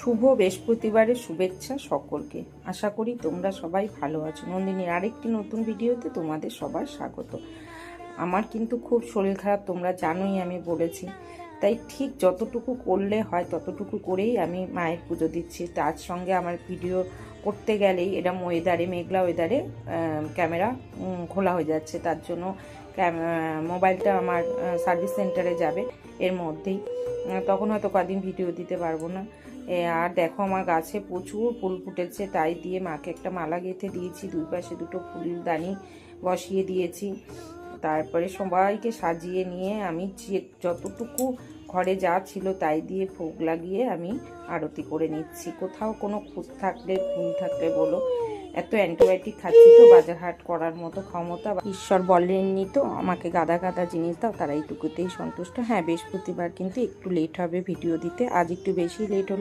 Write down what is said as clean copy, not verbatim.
শুভ বৃহস্পতিবারের শুভেচ্ছা সকলকে। আশা করি তোমরা সবাই ভালো আছো। নন্দিনীর আরেকটি নতুন ভিডিওতে তোমাদের সবার স্বাগত। আমার কিন্তু খুব শরীর খারাপ, তোমরা জানোই, আমি বলেছি। তাই ঠিক যতটুকু করলে হয় ততটুকু করেই আমি মায়ের পুজো দিচ্ছি। তার সঙ্গে আমার ভিডিও করতে গেলেই এরম ওয়েদারে, মেঘলা ওয়েদারে ক্যামেরা খোলা হয়ে যাচ্ছে। তার জন্য মোবাইলটা আমার সার্ভিস সেন্টারে যাবে এর মধ্যেই, তখন হয়তো কদিন ভিডিও দিতে পারবো না। আর দেখো আমার গাছে প্রচুর ফুল ফুটেছে, তাই দিয়ে মাকে একটা মালা গেঁথে দিয়েছি, দুই পাশে দুটো ফুলদানি বসিয়ে দিয়েছি। তারপরে সবাইকে সাজিয়ে নিয়ে আমি যতটুকু ঘরে যা ছিল তাই দিয়ে ভোগ লাগিয়ে আমি আরতি করে নিচ্ছি। কোথাও কোনো খুঁত থাকলে, ভুল থাকলে বলো। এত অ্যান্টিবায়োটিক খাচ্ছি তো, বাজার হাট করার মতো ক্ষমতা ঈশ্বর বলেননি তো আমাকে গাদা গাদা জিনিস দাও, তারা এইটুকুতেই সন্তুষ্ট। হ্যাঁ, বৃহস্পতিবার কিন্তু একটু লেট হবে ভিডিও দিতে, আজ একটু বেশি লেট হলো।